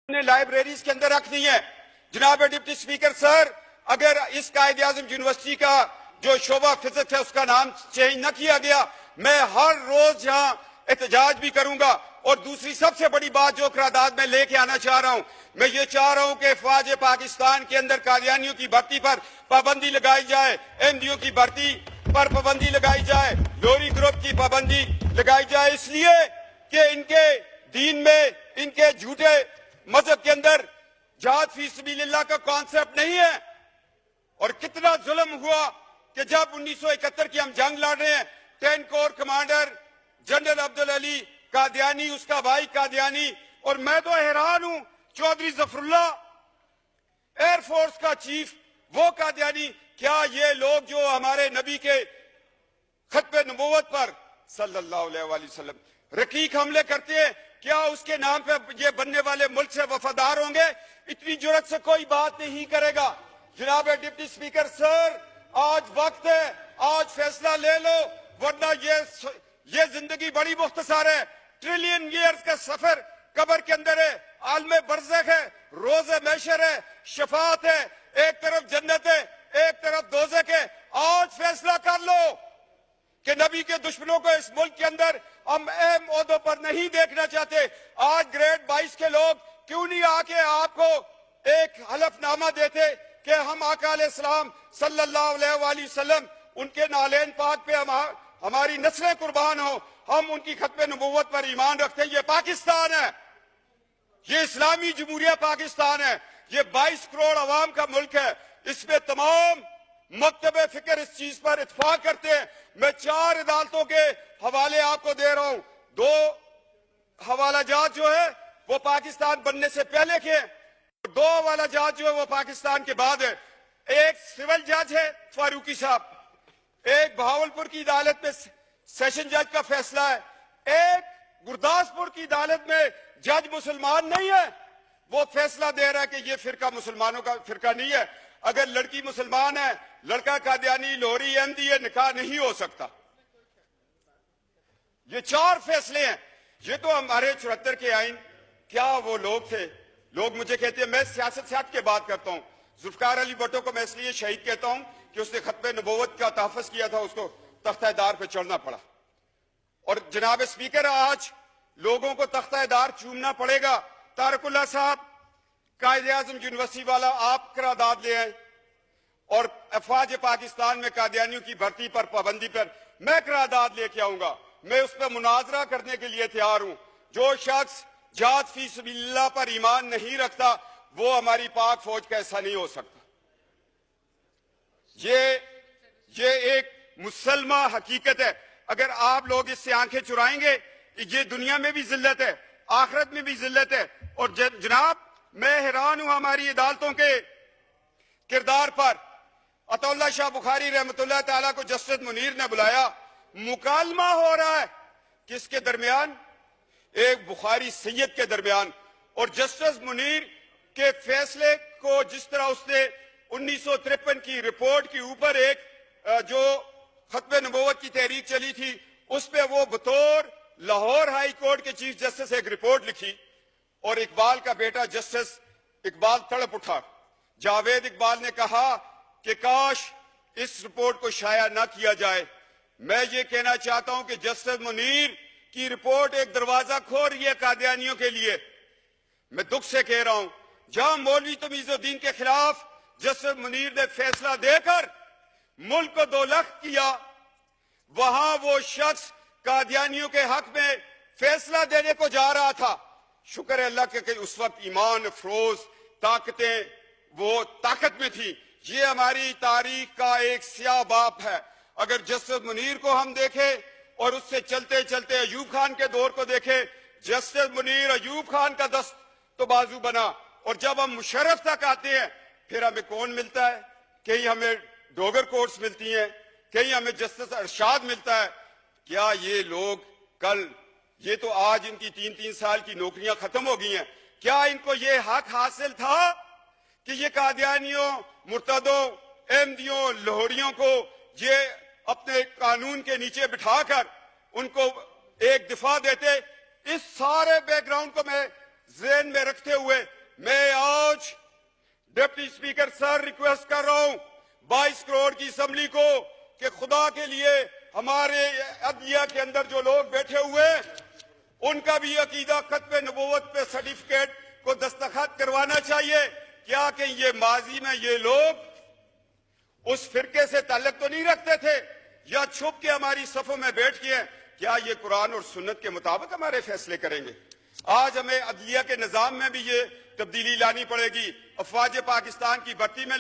نے لائبریریز کے اندر رکھنی ہے۔ جناب ڈپٹی اسپیکر سر، اگر اس قائد اعظم یونیورسٹی کا جو شعبہ فزکس ہے اس کا نام چینج نہ کیا گیا، میں ہر روز یہاں احتجاج بھی کروں گا۔ اور دوسری سب سے بڑی بات جو قرارداد میں لے کے آنا چاہ رہا ہوں، میں یہ چاہ رہا ہوں کہ افواج پاکستان کے اندر قادیانیوں کی بھرتی پر پابندی لگائی جائے، ایم ڈیوں کی بھرتی پر پابندی لگائی جائے، لوری گروپ کی پابندی لگائی جائے، اس لیے کہ ان کے دین میں، ان کے جھوٹے مذہب کے اندر جہاد فی سبیل اللہ کا کانسیپٹ نہیں ہے۔ اور کتنا ظلم ہوا کہ جب 1971 کی ہم جنگ لڑ رہے ہیں، 10 کور کمانڈر جنرل عبدالعلی قادیانی، اس کا بھائی قادیانی، اور میں تو حیران ہوں، چودھری ظفر اللہ ایئر فورس کا چیف، وہ قادیانی۔ کیا یہ لوگ جو ہمارے نبی کے ختم نبوت پر صلی اللہ علیہ وآلہ وسلم رقیق حملے کرتے ہیں، کیا اس کے نام پہ یہ بننے والے ملک سے وفادار ہوں گے؟ اتنی جرات سے کوئی بات نہیں کرے گا۔ جناب ڈپٹی اسپیکر سر، آج وقت ہے، آج فیصلہ لے لو، ورنہ یہ زندگی بڑی مختصر ہے۔ ٹریلین ایئرز کا سفر قبر کے اندر ہے، عالم برزخ ہے، روز محشر ہے، شفاعت ہے، ایک طرف جنت ہے، ایک طرف دوزخ ہے۔ آج فیصلہ کر لو کہ نبی کے دشمنوں کو اس ملک کے اندر ہم اہم عہدوں پر نہیں دیکھنا چاہتے۔ آج گریڈ 22 کے لوگ کیوں نہیں آ کے آپ کو ایک حلف نامہ دیتے کہ ہم آقا علیہ السلام صلی اللہ علیہ وآلہ وسلم، ان کے نالین پاک پہ ہماری نسلیں قربان ہوں، ہم ان کی ختم نبوت پر ایمان رکھتے ہیں۔ یہ پاکستان ہے، یہ اسلامی جمہوریہ پاکستان ہے، یہ 22 کروڑ عوام کا ملک ہے۔ اس میں تمام مکتب فکر اس چیز پر اتفاق کرتے ہیں۔ میں 4 عدالتوں کے حوالے آپ کو دے رہا ہوں۔ 2 حوالہ جات جو ہے وہ پاکستان بننے سے پہلے کے، 2 حوالہ جات جو ہے وہ پاکستان کے بعد ہے۔ ایک سول جج ہے فاروقی صاحب، ایک بہاولپور کی عدالت میں سیشن جج کا فیصلہ ہے، ایک گرداسپور کی عدالت میں جج مسلمان نہیں ہے، وہ فیصلہ دے رہا ہے کہ یہ فرقہ مسلمانوں کا فرقہ نہیں ہے۔ اگر لڑکی مسلمان ہے، لڑکا قادیانی، لوہری، احمدی، یہ نکاح نہیں ہو سکتا۔ یہ 4 فیصلے ہیں۔ یہ تو ہمارے 74 کے آئین، کیا وہ لوگ تھے؟ لوگ مجھے کہتے ہیں، میں سیاست سے ہٹ کے بات کرتا ہوں، ذوالفقار علی بھٹو کو میں اس لیے شہید کہتا ہوں کہ اس نے ختم نبوت کا تحفظ کیا تھا، اس کو تختہ دار پہ چڑھنا پڑا۔ اور جناب اسپیکر، آج لوگوں کو تختہ دار چومنا پڑے گا۔ طارق اللہ صاحب، قائد اعظم یونیورسٹی والا، آپ قرارداد لے آئیں، اور افواج پاکستان میں قادیانیوں کی بھرتی پر پابندی پر میں قرارداد لے کے آؤں گا۔ میں اس پہ مناظرہ کرنے کے لیے تیار ہوں۔ جو شخص جہاد فی سبیل اللہ پر ایمان نہیں رکھتا، وہ ہماری پاک فوج کا حصہ نہیں ہو سکتا۔ یہ ایک مسلمہ حقیقت ہے۔ اگر آپ لوگ اس سے آنکھیں چرائیں گے، یہ دنیا میں بھی ذلت ہے، آخرت میں بھی ذلت ہے۔ اور جناب، میں حیران ہوں ہماری عدالتوں کے کردار پر۔ عطا اللہ شاہ بخاری رحمۃ اللہ تعالیٰ کو جسٹس منیر نے بلایا، مکالمہ ہو رہا ہے کس کے درمیان؟ ایک بخاری سید کے درمیان۔ اور جسٹس منیر کے فیصلے کو جس طرح اس نے 1953 کی رپورٹ کے اوپر ایک جو ختم نبوت کی تحریک چلی تھی، اس پہ وہ بطور لاہور ہائی کورٹ کے چیف جسٹس ایک رپورٹ لکھی، اور اقبال کا بیٹا جسٹس اقبال تڑپ اٹھا۔ جاوید اقبال نے کہا کہ کاش اس رپورٹ کو شائع نہ کیا جائے۔ میں یہ کہنا چاہتا ہوں کہ جسٹس منیر کی رپورٹ ایک دروازہ کھول رہی ہے قادیانیوں کے لیے۔ میں دکھ سے کہہ رہا ہوں، جہاں مولوی تمیز الدین کے خلاف جسٹس منیر نے فیصلہ دے کر ملک کو 2 لخت کیا، وہاں وہ شخص قادیانیوں کے حق میں فیصلہ دینے کو جا رہا تھا۔ شکر ہے اللہ کہ اس وقت ایمان افروز طاقتیں وہ طاقت میں تھی۔ یہ ہماری تاریخ کا ایک سیاہ باب ہے۔ اگر جسٹس منیر کو ہم دیکھیں اور اس سے چلتے چلتے ایوب خان کے دور کو دیکھیں، جسٹس منیر ایوب خان کا دست تو بازو بنا، اور جب ہم مشرف تک آتے ہیں پھر ہمیں کون ملتا ہے؟ کہیں ہمیں ڈوگر کورٹس ملتی ہیں، کہیں ہمیں جسٹس ارشاد ملتا ہے۔ کیا یہ لوگ کل، یہ تو آج ان کی 3 سال کی نوکریاں ختم ہو گئی ہیں، کیا ان کو یہ حق حاصل تھا کہ یہ قادیانیوں، مرتدوں، احمدیوں، لاہوریوں کو یہ اپنے قانون کے نیچے بٹھا کر ان کو ایک دفاع دیتے؟ اس سارے بیک گراؤنڈ کو میں ذہن میں رکھتے ہوئے میں آج ڈپٹی اسپیکر سر ریکویسٹ کر رہا ہوں 22 کروڑ کی اسمبلی کو کہ خدا کے لیے ہمارے عدلیہ کے اندر جو لوگ بیٹھے ہوئے ان کا بھی عقیدہ ختم نبوت پہ سرٹیفکیٹ کو دستخط کروانا چاہیے. کیا کہ یہ ماضی میں یہ لوگ اس فرقے سے تعلق تو نہیں رکھتے تھے یا چھپ کے ہماری صفوں میں بیٹھ کے کیا یہ قرآن اور سنت کے مطابق ہمارے فیصلے کریں گے؟ آج ہمیں عدلیہ کے نظام میں بھی یہ تبدیلی لانی پڑے گی, افواج پاکستان کی بھرتی میں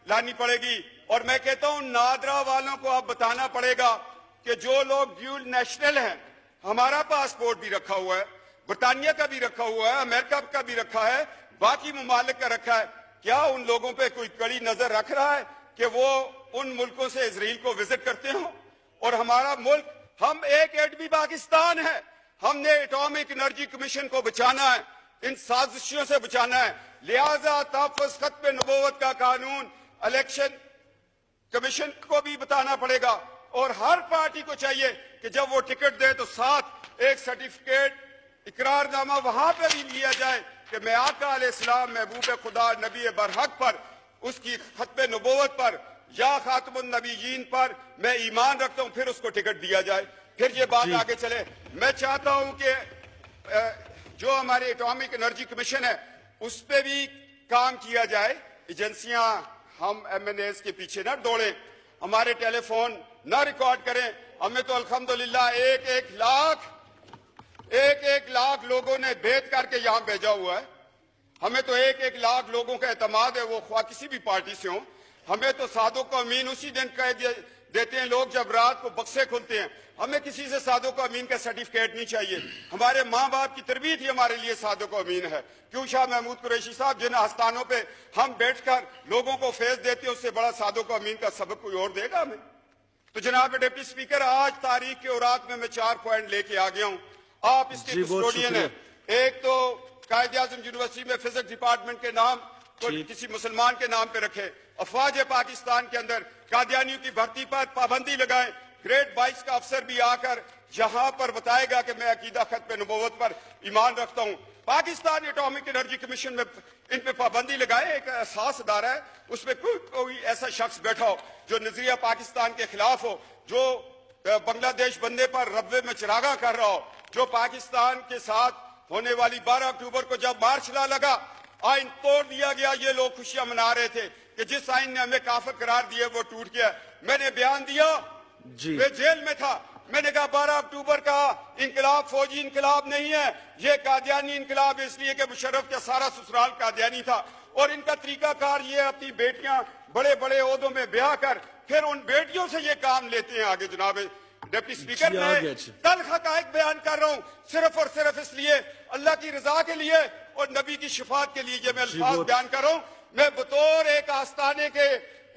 لانی پڑے گی, اور میں کہتا ہوں نادرا والوں کو اب بتانا پڑے گا کہ جو لوگ ڈیول نیشنل ہیں, ہمارا پاسپورٹ بھی رکھا ہوا ہے, برطانیہ کا بھی رکھا ہوا ہے, امریکہ کا بھی رکھا ہے, باقی ممالک کا رکھا ہے, کیا ان لوگوں پہ کوئی کڑی نظر رکھ رہا ہے کہ وہ ان ملکوں سے اسرائیل کو وزٹ کرتے ہوں؟ اور ہمارا ملک, ہم ایک ایٹمی پاکستان ہے, ہم نے ایٹامک انرجی کمیشن کو بچانا ہے, ان سازشوں سے بچانا ہے, لہذا تحفظ ختم نبوت کا قانون الیکشن کمیشن کو بھی بتانا پڑے گا, اور ہر پارٹی کو چاہیے کہ جب وہ ٹکٹ دے تو ساتھ ایک سرٹیفکیٹ اقرار نامہ وہاں پہ بھی لیا جائے کہ میں آقا علیہ السلام محبوب خدا نبی برحق پر, اس کی ختم نبوت پر یا خاتم النبیین پر میں ایمان رکھتا ہوں, پھر اس کو ٹکٹ دیا جائے, پھر یہ بات آگے چلے. میں چاہتا ہوں کہ جو ہمارے ایٹامک انرجی کمیشن ہے اس پہ بھی کام کیا جائے. ایجنسیاں ہم ایم این ایز کے پیچھے نہ دوڑیں, ہمارے ٹیلی فون نہ ریکارڈ کریں. ہمیں تو الحمدللہ ایک لاکھ لوگوں نے بیعت کر کے یہاں بھیجا ہوا ہے. ہمیں تو ایک لاکھ لوگوں کا اعتماد ہے, وہ خواہ کسی بھی پارٹی سے ہوں. ہمیں تو صادق و امین اسی دن کہہ دیتے ہیں لوگ جب رات کو بکسے کھلتے ہیں. ہمیں کسی سے صادق و امین کا سرٹیفکیٹ نہیں چاہیے. ہمارے ماں باپ کی تربیت ہی ہمارے لیے صادق و امین ہے. کیوں شاہ محمود قریشی صاحب, جن آستانوں پہ ہم بیٹھ کر لوگوں کو فیض دیتے ہیں, اس سے بڑا صادق و امین کا سبق کوئی اور دے گا ہمیں؟ تو جناب ڈپٹی اسپیکر, آج تاریخ کے اوراق میں 4 پوائنٹ لے کے آ گیا ہوں. آپ اس کے کسٹوڈین ہیں. ایک تو قائد اعظم یونیورسٹی میں فزکس ڈپارٹمنٹ کے نام کو کسی مسلمان کے نام پہ رکھے. افواج پاکستان کے اندر قادیانیوں کی بھرتی پر پابندی لگائیں. گریڈ 22 کا افسر بھی آ کر یہاں پر بتائے گا کہ میں عقیدہ ختم نبوت پر ایمان رکھتا ہوں. پاکستان ایٹامک انرجی کمیشن میں ان پہ پابندی لگائے. ایک احساس ادارہ ہے, اس میں کوئی ایسا شخص بیٹھا ہو جو نظریہ پاکستان کے خلاف ہو, جو بنگلہ دیش بندے پر ربوے میں چراغاں کر رہا ہو, جو پاکستان کے ساتھ ہونے والی 12 اکتوبر کو جب مارچ لا لگا, آئین توڑ دیا گیا, یہ لوگ خوشیاں منا رہے تھے کہ جس آئین نے ہمیں کافر قرار دیا وہ ٹوٹ گیا. میں نے بیان دیا, میں جیل میں تھا, میں نے کہا 12 اکتوبر کا انقلاب فوجی انقلاب نہیں ہے, یہ قادیانی انقلاب, اس لیے کہ مشرف کا سارا سسرال قادیانی تھا, اور ان کا طریقہ کار یہ اپنی بیٹیاں بڑے بڑے عہدوں میں بیاہ کر پھر ان بیٹیوں سے یہ کام لیتے ہیں آگے. جناب ڈپٹی اسپیکر, میں تلخ حقائق بیان کر رہا ہوں صرف اور صرف اس لیے, اللہ کی رضا کے لیے اور نبی کی شفاعت کے لیے یہ میں الفاظ بیان کر رہا ہوں. میں بطور ایک آستانے کے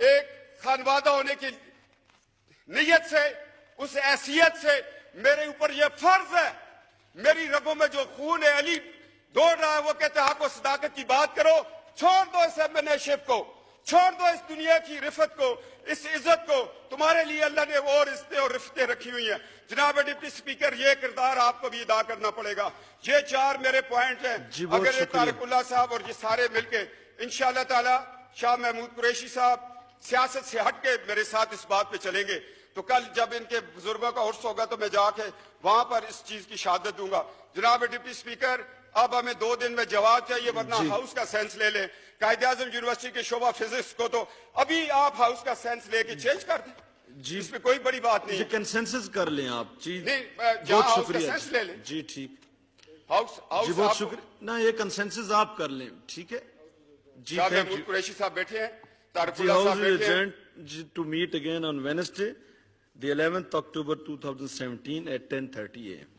ایک خانوادہ ہونے کی نیت سے, اس حیثیت سے میرے اوپر یہ فرض ہے, میری رگوں میں جو خون علی دوڑ رہا ہے وہ کہتے ہیں حق و صداقت کی بات کرو, چھوڑ دو اس ایم این اے شپ کو, چھوڑ دو اس دنیا کی رفت کو, اس عزت کو. تمہارے لیے اللہ نے اور عزتیں اور رفتیں رکھی ہوئی ہیں. جناب ڈپٹی اسپیکر, یہ کردار آپ کو بھی ادا کرنا پڑے گا. یہ 4 میرے پوائنٹ ہیں. اگر یہ طارق اللہ صاحب اور یہ سارے مل کے انشاءاللہ تعالی شاہ محمود قریشی صاحب سیاست سے ہٹ کے میرے ساتھ اس بات پہ چلیں گے, تو کل جب ان کے بزرگوں کا عرس ہوگا تو میں جا کے وہاں پر اس چیز کی شہادت دوں گا. جناب ڈپٹی اسپیکر, اب ہمیں 2 دن میں جواب چاہیے, ورنہ ہاؤس کا سینس لے لیں. قائد اعظم یونیورسٹی کے شعبہ فزکس کو تو ابھی آپ ہاؤس کا سینس لے کے چینج کر دیں, اس میں کوئی بڑی بات نہیں ہے. کنسنسس کر لیں آپ. جی جہاں ہاؤس کا سینس لے لیں. جی ٹھیک, ہاؤس بہت شکریہ. نہ یہ کنسنسس آپ کر لیں, ٹھیک ہے. جی شاہ محمود قریشی صاحب بیٹھے ہیں, طارق اللہ صاحب بیٹھے ہیں. To meet again on Wednesday, the 11th October 2017 at 10:30 a.m.